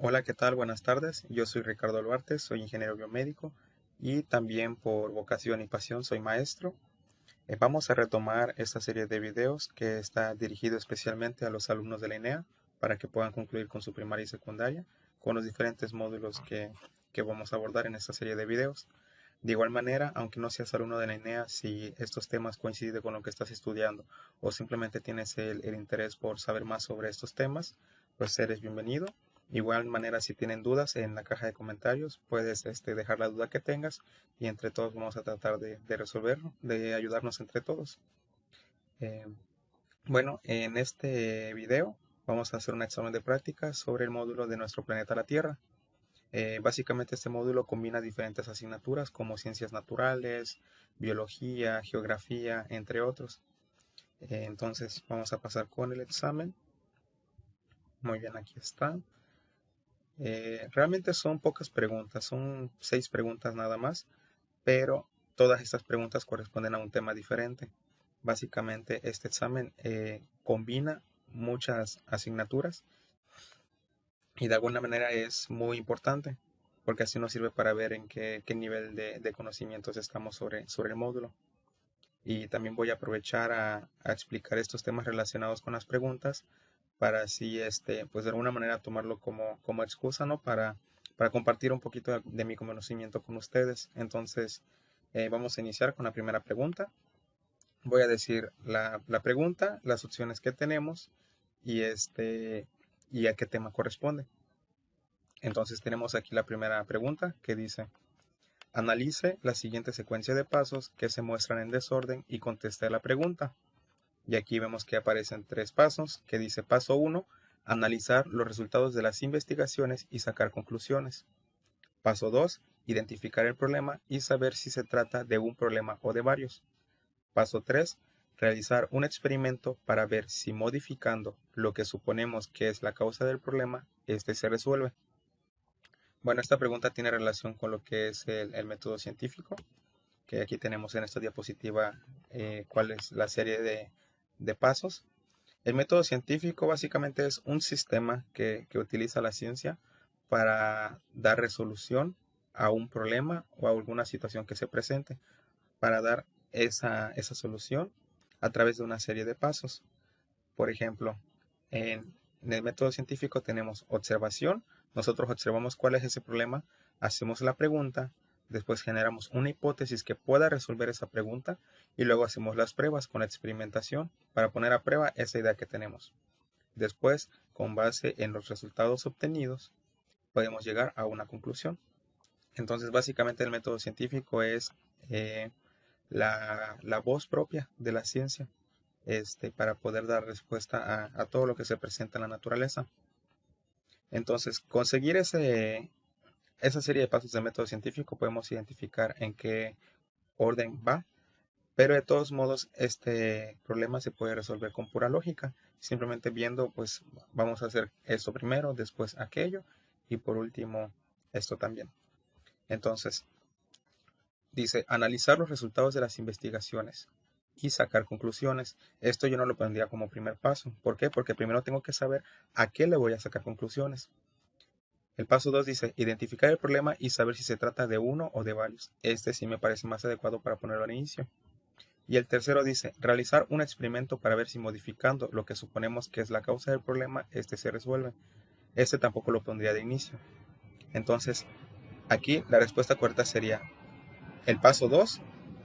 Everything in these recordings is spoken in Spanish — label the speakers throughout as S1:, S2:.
S1: Hola, ¿qué tal? Buenas tardes. Yo soy Ricardo Duarte, soy ingeniero biomédico y también por vocación y pasión soy maestro. Vamos a retomar esta serie de videos que está dirigido especialmente a los alumnos de la INEA para que puedan concluir con su primaria y secundaria con los diferentes módulos que vamos a abordar en esta serie de videos. De igual manera, aunque no seas alumno de la INEA, si estos temas coinciden con lo que estás estudiando o simplemente tienes el interés por saber más sobre estos temas, pues eres bienvenido. De igual manera, si tienen dudas en la caja de comentarios, puedes dejar la duda que tengas y entre todos vamos a tratar de resolverlo, de ayudarnos entre todos. Eh, bueno, en este video vamos a hacer un examen de práctica sobre el módulo de nuestro planeta la Tierra. Básicamente este módulo combina diferentes asignaturas como ciencias naturales, biología, geografía, entre otros. Entonces vamos a pasar con el examen. Muy bien, aquí está. Realmente son pocas preguntas, son 6 preguntas nada más, pero todas estas preguntas corresponden a un tema diferente. Básicamente este examen combina muchas asignaturas y de alguna manera es muy importante porque así nos sirve para ver en qué nivel de conocimientos estamos sobre el módulo. Y también voy a aprovechar a explicar estos temas relacionados con las preguntas para así, pues de alguna manera tomarlo como excusa, ¿no? Para compartir un poquito de mi conocimiento con ustedes. Entonces, vamos a iniciar con la primera pregunta. Voy a decir la pregunta, las opciones que tenemos y, y a qué tema corresponde. Entonces tenemos aquí la primera pregunta que dice, analice la siguiente secuencia de pasos que se muestran en desorden y conteste la pregunta. Y aquí vemos que aparecen 3 pasos, que dice paso 1, analizar los resultados de las investigaciones y sacar conclusiones. Paso 2, identificar el problema y saber si se trata de un problema o de varios. Paso 3, realizar un experimento para ver si modificando lo que suponemos que es la causa del problema, este se resuelve. Bueno, esta pregunta tiene relación con lo que es el método científico, que aquí tenemos en esta diapositiva cuál es la serie de pasos. El método científico básicamente es un sistema que utiliza la ciencia para dar resolución a un problema o a alguna situación que se presente, para dar esa solución a través de una serie de pasos. Por ejemplo, en el método científico tenemos observación. Nosotros observamos cuál es ese problema, hacemos la pregunta, después generamos una hipótesis que pueda resolver esa pregunta y luego hacemos las pruebas con la experimentación para poner a prueba esa idea que tenemos. Después, con base en los resultados obtenidos, podemos llegar a una conclusión. Entonces, básicamente el método científico es eh, la voz propia de la ciencia para poder dar respuesta a todo lo que se presenta en la naturaleza. Entonces, conseguir esa serie de pasos del método científico podemos identificar en qué orden va, pero de todos modos este problema se puede resolver con pura lógica, simplemente viendo, pues vamos a hacer esto primero, después aquello y por último esto también. Entonces, dice, analizar los resultados de las investigaciones y sacar conclusiones. Esto yo no lo pondría como primer paso. ¿Por qué? Porque primero tengo que saber a qué le voy a sacar conclusiones. El paso 2 dice, identificar el problema y saber si se trata de uno o de varios. Este sí me parece más adecuado para ponerlo al inicio. Y el tercero dice, realizar un experimento para ver si modificando lo que suponemos que es la causa del problema, este se resuelve. Este tampoco lo pondría de inicio. Entonces, aquí la respuesta correcta sería el paso 2,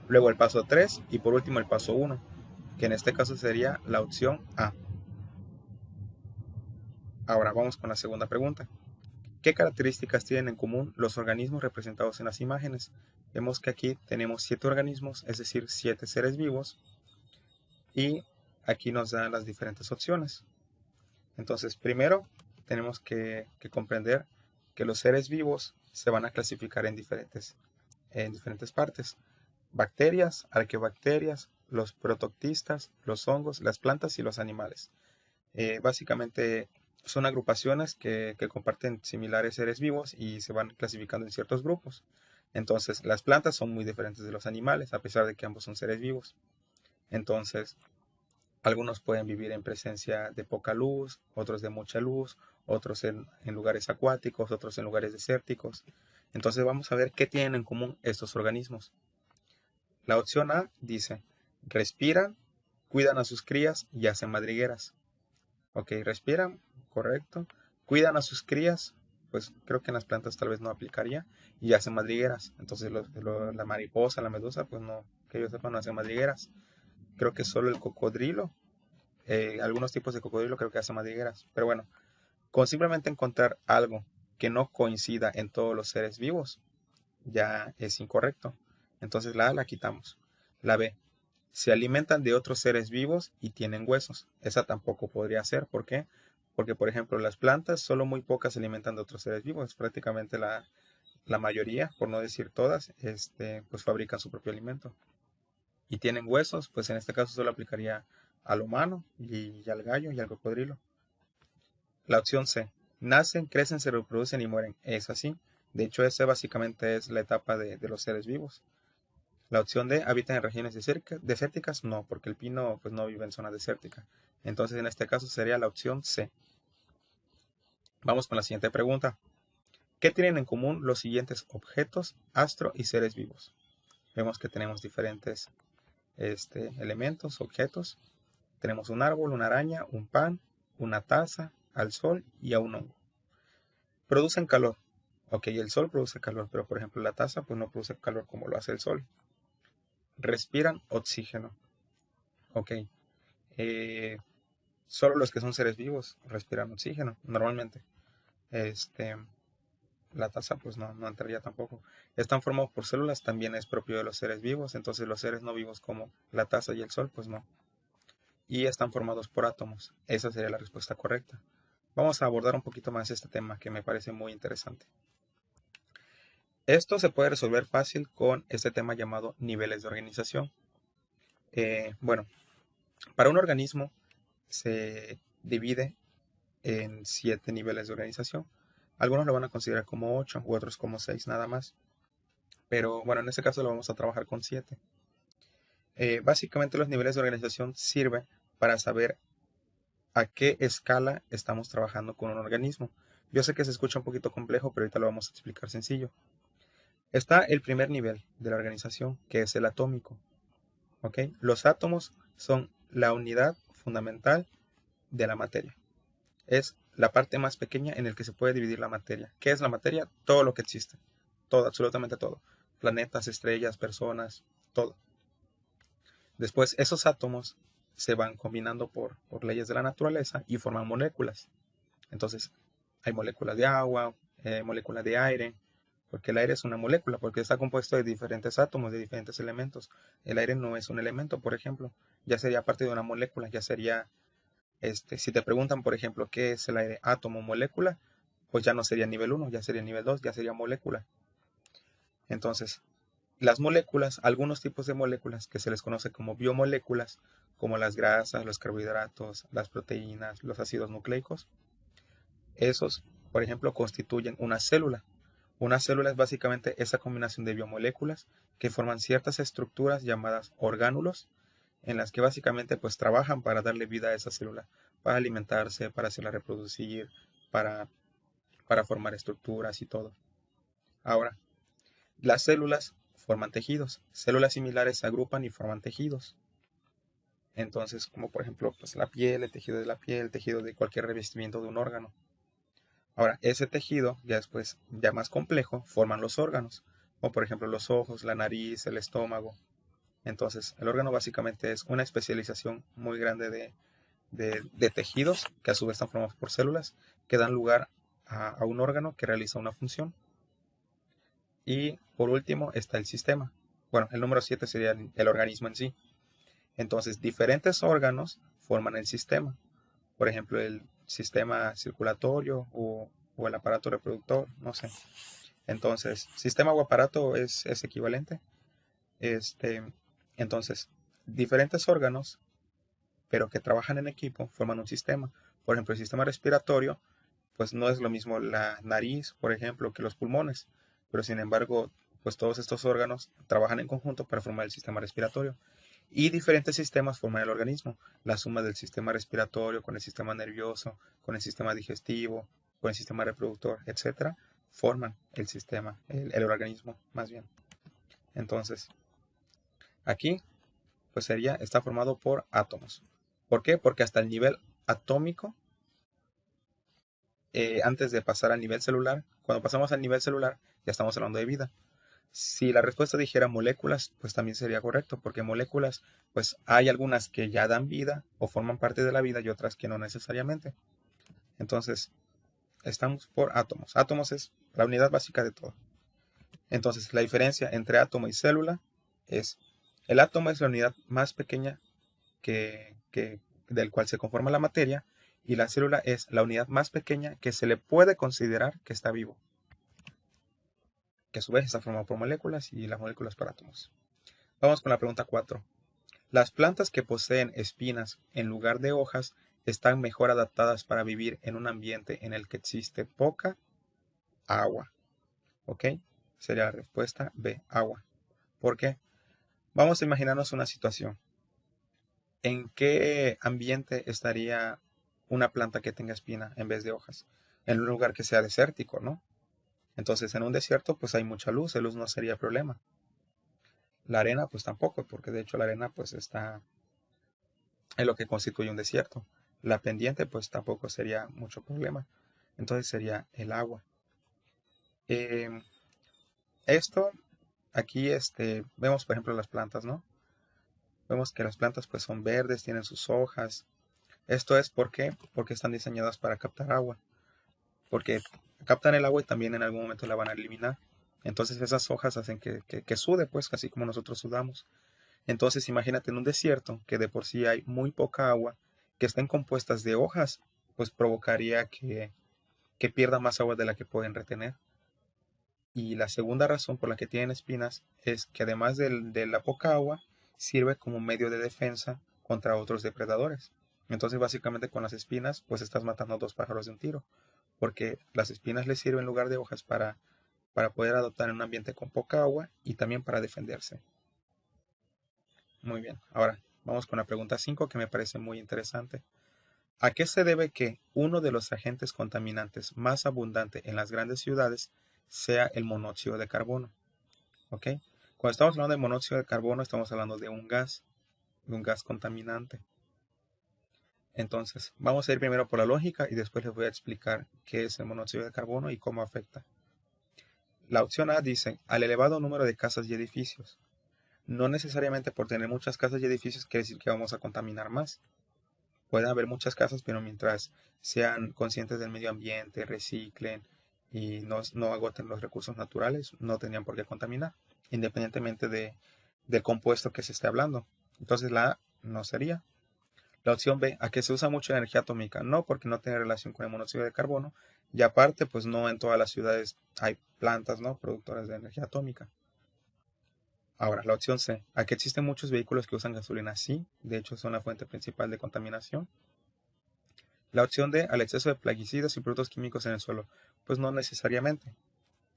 S1: luego el paso 3 y por último el paso 1, que en este caso sería la opción A. Ahora vamos con la segunda pregunta. ¿Qué características tienen en común los organismos representados en las imágenes? Vemos que aquí tenemos 7 organismos, es decir, 7 seres vivos, y aquí nos dan las diferentes opciones. Entonces, primero tenemos que comprender que los seres vivos se van a clasificar en diferentes partes. Bacterias, arqueobacterias, los protoctistas, los hongos, las plantas y los animales. Básicamente son agrupaciones que comparten similares seres vivos y se van clasificando en ciertos grupos. Entonces, las plantas son muy diferentes de los animales, a pesar de que ambos son seres vivos. Entonces, algunos pueden vivir en presencia de poca luz, otros de mucha luz, otros en lugares acuáticos, otros en lugares desérticos. Entonces vamos a ver qué tienen en común estos organismos. La opción A dice, respiran, cuidan a sus crías y hacen madrigueras. Ok, respiran, correcto. Cuidan a sus crías, pues creo que en las plantas tal vez no aplicaría, y hacen madrigueras. Entonces la mariposa, la medusa, pues no, que yo sepa, no hacen madrigueras. Creo que solo el cocodrilo, algunos tipos de cocodrilo creo que hacen madrigueras. Pero bueno, con simplemente encontrar algo que no coincida en todos los seres vivos, ya es incorrecto. Entonces la A la quitamos. La B, se alimentan de otros seres vivos y tienen huesos. Esa tampoco podría ser. ¿Por qué? Porque, por ejemplo, las plantas, solo muy pocas se alimentan de otros seres vivos. Prácticamente la mayoría, por no decir todas, pues fabrican su propio alimento. Y tienen huesos, pues en este caso solo aplicaría al humano y al gallo y al cocodrilo. La opción C, nacen, crecen, se reproducen y mueren. Es así. De hecho, esa básicamente es la etapa de los seres vivos. La opción D, habitan en regiones desérticas, no, porque el pino pues no vive en zona desértica. Entonces en este caso sería la opción C. Vamos con la siguiente pregunta. ¿Qué tienen en común los siguientes objetos, astro y seres vivos? Vemos que tenemos diferentes elementos, objetos. Tenemos un árbol, una araña, un pan, una taza, al sol y a un hongo. Producen calor. Ok, el sol produce calor, pero por ejemplo la taza pues no produce calor como lo hace el sol. Respiran oxígeno. Ok. Eh, Solo los que son seres vivos respiran oxígeno, normalmente. Este, la taza pues no entraría tampoco. Están formados por células, también es propio de los seres vivos, entonces los seres no vivos como la taza y el sol pues no. Y están formados por átomos, esa sería la respuesta correcta. Vamos a abordar un poquito más este tema que me parece muy interesante. Esto se puede resolver fácil con este tema llamado niveles de organización. Bueno, para un organismo se divide en 7 niveles de organización. Algunos lo van a considerar como 8 u otros como 6 nada más. Pero bueno, en este caso lo vamos a trabajar con 7. Básicamente los niveles de organización sirven para saber a qué escala estamos trabajando con un organismo. Yo sé que se escucha un poquito complejo, pero ahorita lo vamos a explicar sencillo. Está el primer nivel de la organización, que es el atómico. ¿Ok? Los átomos son la unidad fundamental de la materia. Es la parte más pequeña en el que se puede dividir la materia. ¿Qué es la materia? Todo lo que existe. Todo, absolutamente todo. Planetas, estrellas, personas, todo. Después, esos átomos se van combinando por leyes de la naturaleza y forman moléculas. Entonces, hay moléculas de agua, moléculas de aire, porque el aire es una molécula, porque está compuesto de diferentes átomos, de diferentes elementos. El aire no es un elemento, por ejemplo, ya sería parte de una molécula, ya sería si te preguntan, por ejemplo, qué es el aire, átomo, molécula, pues ya no sería nivel 1, ya sería nivel 2, ya sería molécula. Entonces, las moléculas, algunos tipos de moléculas que se les conoce como biomoléculas, como las grasas, los carbohidratos, las proteínas, los ácidos nucleicos, esos, por ejemplo, constituyen una célula. Una célula es básicamente esa combinación de biomoléculas que forman ciertas estructuras llamadas orgánulos, en las que básicamente pues trabajan para darle vida a esa célula, para alimentarse, para hacerla reproducir, para, para formar estructuras y todo. Ahora, las células forman tejidos. Células similares se agrupan y forman tejidos. Entonces, como por ejemplo, pues la piel, el tejido de la piel, el tejido de cualquier revestimiento de un órgano. Ahora, ese tejido, ya después, ya más complejo, forman los órganos, como por ejemplo los ojos, la nariz, el estómago. Entonces, el órgano básicamente es una especialización muy grande de tejidos que a su vez están formados por células que dan lugar a un órgano que realiza una función. Y por último está el sistema. Bueno, el número 7 sería el organismo en sí. Entonces, diferentes órganos forman el sistema. Por ejemplo, el sistema circulatorio o el aparato reproductor, no sé. Entonces, sistema o aparato es equivalente. Entonces, diferentes órganos, pero que trabajan en equipo, forman un sistema. Por ejemplo, el sistema respiratorio, pues no es lo mismo la nariz, por ejemplo, que los pulmones. Pero sin embargo, pues todos estos órganos trabajan en conjunto para formar el sistema respiratorio. Y diferentes sistemas forman el organismo. La suma del sistema respiratorio con el sistema nervioso, con el sistema digestivo, con el sistema reproductor, etcétera, forman el sistema, el organismo más bien. Entonces, aquí pues está formado por átomos. ¿Por qué? Porque hasta el nivel atómico, antes de pasar al nivel celular, cuando pasamos al nivel celular, ya estamos hablando de vida. Si la respuesta dijera moléculas, pues también sería correcto, porque moléculas, pues hay algunas que ya dan vida o forman parte de la vida y otras que no necesariamente. Entonces, estamos por átomos. Átomos es la unidad básica de todo. Entonces, la diferencia entre átomo y célula es, el átomo es la unidad más pequeña del cual se conforma la materia, y la célula es la unidad más pequeña que se le puede considerar que está vivo, que a su vez está formado por moléculas y las moléculas por átomos. Vamos con la pregunta 4. Las plantas que poseen espinas en lugar de hojas están mejor adaptadas para vivir en un ambiente en el que existe poca agua. ¿Ok? Sería la respuesta B, agua. ¿Por qué? Vamos a imaginarnos una situación. ¿En qué ambiente estaría una planta que tenga espina en vez de hojas? En un lugar que sea desértico, ¿no? Entonces, en un desierto, pues hay mucha luz, el luz no sería problema. La arena, pues tampoco, porque de hecho la arena, pues está en lo que constituye un desierto. La pendiente, pues tampoco sería mucho problema. Entonces sería el agua. Eh, esto, aquí, vemos, por ejemplo, las plantas, ¿no? Vemos que las plantas, pues son verdes, tienen sus hojas. Esto es porque están diseñadas para captar agua. Porque captan el agua y también en algún momento la van a eliminar. Entonces esas hojas hacen que sude, pues, casi como nosotros sudamos. Entonces imagínate en un desierto que de por sí hay muy poca agua, que estén compuestas de hojas, pues provocaría que pierda más agua de la que pueden retener. Y la segunda razón por la que tienen espinas es que además de la poca agua, sirve como medio de defensa contra otros depredadores. Entonces básicamente con las espinas, pues estás matando dos pájaros de un tiro, porque las espinas les sirven en lugar de hojas para poder adoptar en un ambiente con poca agua y también para defenderse. Muy bien, ahora vamos con la pregunta 5 que me parece muy interesante. ¿A qué se debe que uno de los agentes contaminantes más abundante en las grandes ciudades sea el monóxido de carbono? ¿Ok? Cuando estamos hablando de monóxido de carbono, estamos hablando de un gas contaminante. Entonces, vamos a ir primero por la lógica y después les voy a explicar qué es el monóxido de carbono y cómo afecta. La opción A dice, al elevado número de casas y edificios. No necesariamente por tener muchas casas y edificios quiere decir que vamos a contaminar más. Pueden haber muchas casas, pero mientras sean conscientes del medio ambiente, reciclen y no agoten los recursos naturales, no tendrían por qué contaminar, independientemente del compuesto que se esté hablando. Entonces la A no sería. La opción B, ¿a que se usa mucha energía atómica? No, porque no tiene relación con el monóxido de carbono. Y aparte, pues no en todas las ciudades hay plantas, ¿no? Productoras de energía atómica. Ahora, la opción C, ¿a que existen muchos vehículos que usan gasolina? Sí, de hecho son la fuente principal de contaminación. La opción D, al exceso de plaguicidas y productos químicos en el suelo. Pues no necesariamente,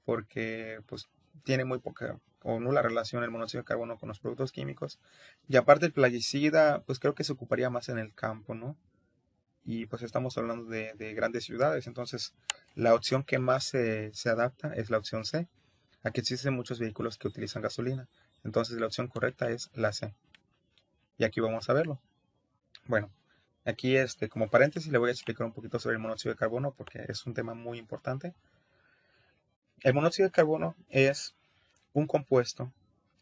S1: porque pues tiene muy poca o nula relación el monóxido de carbono con los productos químicos. Y aparte el plaguicida, pues creo que se ocuparía más en el campo, ¿no? Y pues estamos hablando de grandes ciudades, entonces la opción que más se adapta es la opción C. Aquí existen muchos vehículos que utilizan gasolina, entonces la opción correcta es la C. Y aquí vamos a verlo. Bueno, aquí como paréntesis le voy a explicar un poquito sobre el monóxido de carbono porque es un tema muy importante. El monóxido de carbono es un compuesto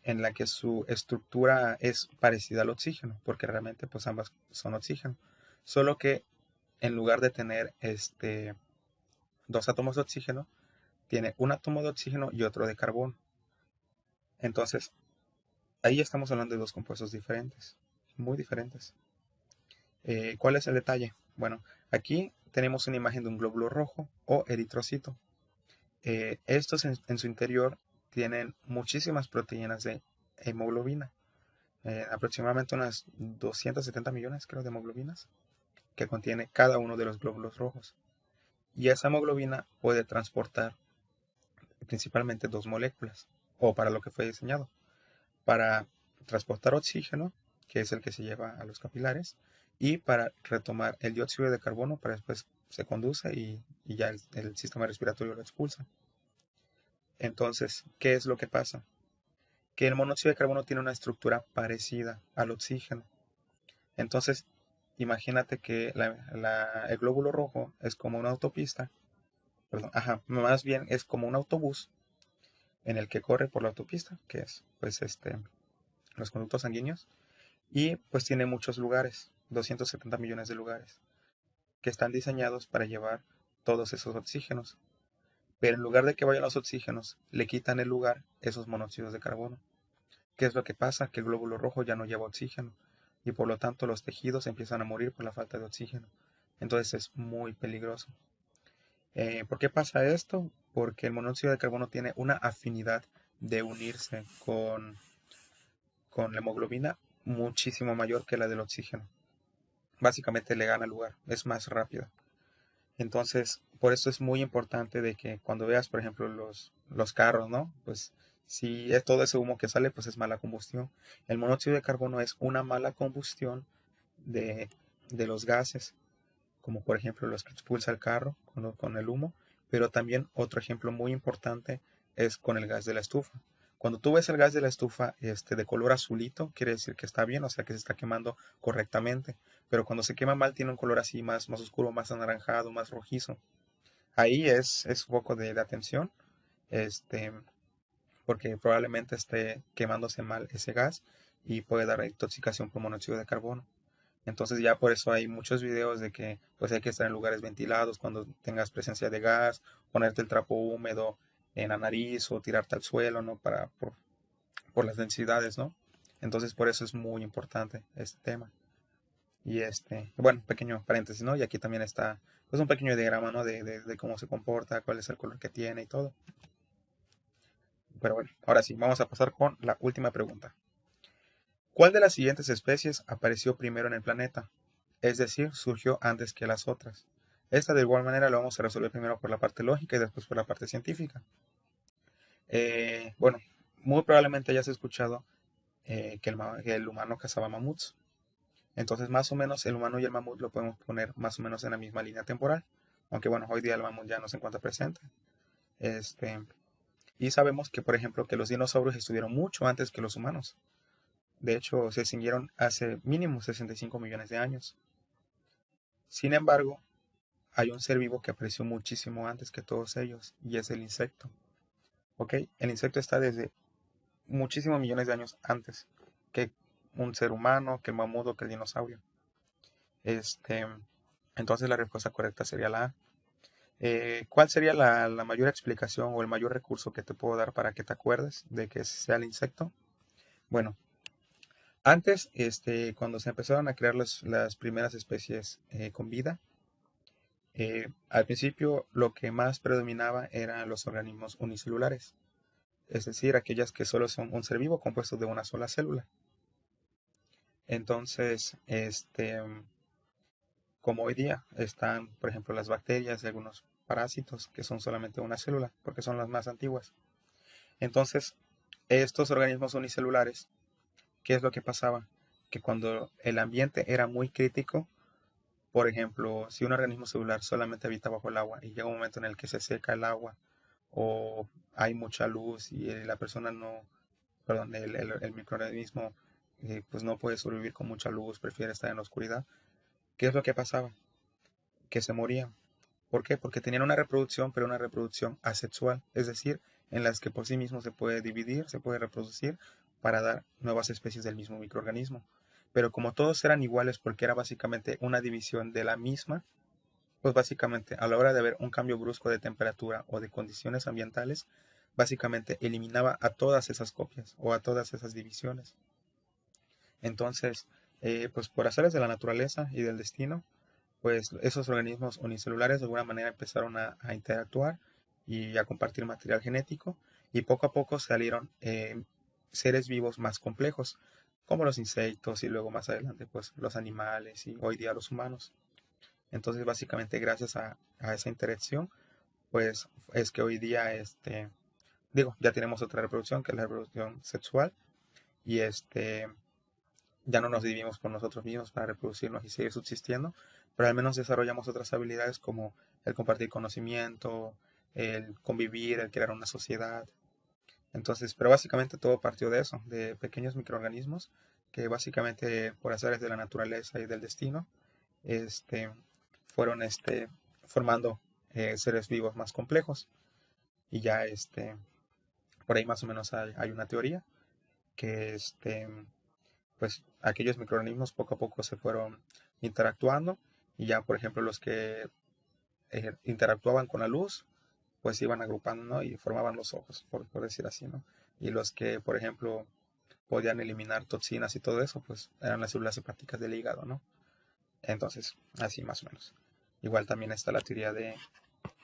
S1: en la que su estructura es parecida al oxígeno, porque realmente pues ambas son oxígeno, solo que en lugar de tener dos átomos de oxígeno, tiene un átomo de oxígeno y otro de carbono. Entonces, ahí estamos hablando de dos compuestos diferentes, muy diferentes. ¿Cuál es el detalle? Bueno, aquí tenemos una imagen de un glóbulo rojo o eritrocito. Estos en su interior tienen muchísimas proteínas de hemoglobina, aproximadamente unas 270 millones, creo, de hemoglobinas, que contiene cada uno de los glóbulos rojos. Y esa hemoglobina puede transportar principalmente dos moléculas, o para lo que fue diseñado, para transportar oxígeno que es el que se lleva a los capilares, y para retomar el dióxido de carbono para después se conduce y ya el sistema respiratorio lo expulsa. Entonces, ¿qué es lo que pasa? Que el monóxido de carbono tiene una estructura parecida al oxígeno. Entonces, imagínate que el glóbulo rojo es como una autopista, perdón, ajá, más bien es como un autobús en el que corre por la autopista, que es pues los conductos sanguíneos, y pues tiene muchos lugares, 270 millones de lugares, que están diseñados para llevar todos esos oxígenos. Pero en lugar de que vayan los oxígenos, le quitan el lugar esos monóxidos de carbono. ¿Qué es lo que pasa? Que el glóbulo rojo ya no lleva oxígeno y por lo tanto los tejidos empiezan a morir por la falta de oxígeno. Entonces es muy peligroso. ¿Por qué pasa esto? Porque el monóxido de carbono tiene una afinidad de unirse con la hemoglobina muchísimo mayor que la del oxígeno. Básicamente le gana lugar, es más rápida. Entonces, por eso es muy importante de que cuando veas, por ejemplo, los carros, ¿no? Pues si es todo ese humo que sale, pues es mala combustión. El monóxido de carbono es una mala combustión de, de los gases, como por ejemplo los que expulsa el carro con el humo, pero también otro ejemplo muy importante es con el gas de la estufa. Cuando tú ves el gas de la estufa de color azulito, quiere decir que está bien, o sea que se está quemando correctamente. Pero cuando se quema mal, tiene un color así más oscuro, más anaranjado, más rojizo. Ahí es foco de atención, este, porque probablemente esté quemándose mal ese gas y puede dar intoxicación por monóxido de carbono. Entonces ya por eso hay muchos videos de que pues hay que estar en lugares ventilados cuando tengas presencia de gas, ponerte el trapo húmedo en la nariz o tirarte al suelo, ¿no? Por las densidades, ¿no? Entonces por eso es muy importante este tema. Y bueno, pequeño paréntesis, ¿no? Y aquí también está pues un pequeño diagrama, ¿no? De cómo se comporta, cuál es el color que tiene y todo. Pero bueno, ahora sí, vamos a pasar con la última pregunta. ¿Cuál de las siguientes especies apareció primero en el planeta? Es decir, surgió antes que las otras. Esta de igual manera lo vamos a resolver primero por la parte lógica y después por la parte científica. Bueno, muy probablemente hayas escuchado que el humano cazaba mamuts. Entonces, más o menos, el humano y el mamut lo podemos poner más o menos en la misma línea temporal. Aunque bueno, hoy día el mamut ya no se encuentra presente. Este, y sabemos que, por ejemplo, que los dinosaurios estuvieron mucho antes que los humanos. De hecho, se extinguieron hace mínimo 65 millones de años. Sin embargo, hay un ser vivo que apareció muchísimo antes que todos ellos, y es el insecto. ¿Ok? El insecto está desde muchísimos millones de años antes que un ser humano, que el mamut o que el dinosaurio. Este, entonces la respuesta correcta sería la A. ¿Cuál sería la mayor explicación o el mayor recurso que te puedo dar para que te acuerdes de que sea el insecto? Bueno, antes, cuando se empezaron a crear las primeras especies con vida, al principio lo que más predominaba eran los organismos unicelulares, es decir, aquellas que solo son un ser vivo compuesto de una sola célula. Entonces, como hoy día están, por ejemplo, las bacterias y algunos parásitos que son solamente una célula, porque son las más antiguas. Entonces, estos organismos unicelulares, ¿qué es lo que pasaba? Que cuando el ambiente era muy crítico, por ejemplo, si un organismo celular solamente habita bajo el agua y llega un momento en el que se seca el agua o hay mucha luz y la persona no, perdón, el microorganismo pues no puede sobrevivir con mucha luz, prefiere estar en la oscuridad, ¿qué es lo que pasaba? Que se morían. ¿Por qué? Porque tenían una reproducción, pero una reproducción asexual, es decir, en las que por sí mismo se puede dividir, se puede reproducir para dar nuevas especies del mismo microorganismo. Pero como todos eran iguales porque era básicamente una división de la misma, pues básicamente a la hora de haber un cambio brusco de temperatura o de condiciones ambientales, básicamente eliminaba a todas esas copias o a todas esas divisiones. Entonces, pues por azares de la naturaleza y del destino, pues esos organismos unicelulares de alguna manera empezaron a interactuar y a compartir material genético y poco a poco salieron seres vivos más complejos, como los insectos y luego más adelante pues los animales y hoy día los humanos. Entonces básicamente gracias a esa interacción pues es que hoy día digo, ya tenemos otra reproducción que es la reproducción sexual y ya no nos vivimos por nosotros mismos para reproducirnos y seguir subsistiendo, pero al menos desarrollamos otras habilidades como el compartir conocimiento, el convivir, el crear una sociedad. Entonces, pero básicamente todo partió de eso, de pequeños microorganismos que básicamente por azares de la naturaleza y del destino, este, fueron formando seres vivos más complejos. Y ya por ahí más o menos hay una teoría que pues aquellos microorganismos poco a poco se fueron interactuando y ya por ejemplo los que interactuaban con la luz pues se iban agrupando, ¿no? Y formaban los ojos, por decir así, ¿no? Y los que por ejemplo podían eliminar toxinas y todo eso pues eran las células hepáticas del hígado, ¿no? Entonces así más o menos. Igual también está la teoría de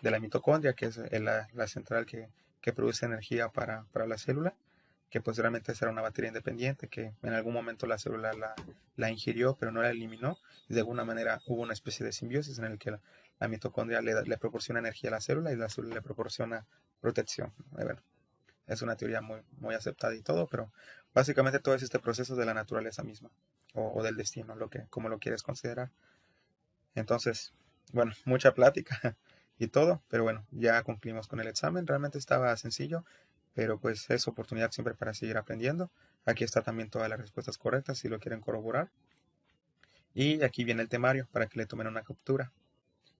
S1: la mitocondria, que es la central que produce energía para la célula, que pues realmente será una batería independiente, que en algún momento la célula la ingirió, pero no la eliminó, y de alguna manera hubo una especie de simbiosis en el que la mitocondria le proporciona energía a la célula y la célula le proporciona protección. Bueno, es una teoría muy, muy aceptada y todo, pero básicamente todo es este proceso de la naturaleza misma, o del destino, como lo quieres considerar. Entonces, bueno, mucha plática y todo, pero bueno, ya concluimos con el examen. Realmente estaba sencillo, pero pues es oportunidad siempre para seguir aprendiendo. Aquí está también todas las respuestas correctas si lo quieren corroborar. Y aquí viene el temario para que le tomen una captura.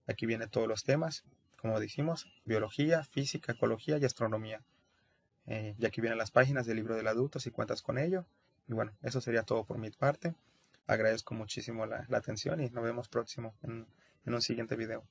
S1: Aquí vienen todos los temas, como dijimos, biología, física, ecología y astronomía. Y aquí vienen las páginas del libro del adulto si cuentas con ello. Y bueno, eso sería todo por mi parte. Agradezco muchísimo la atención y nos vemos próximo en un siguiente video.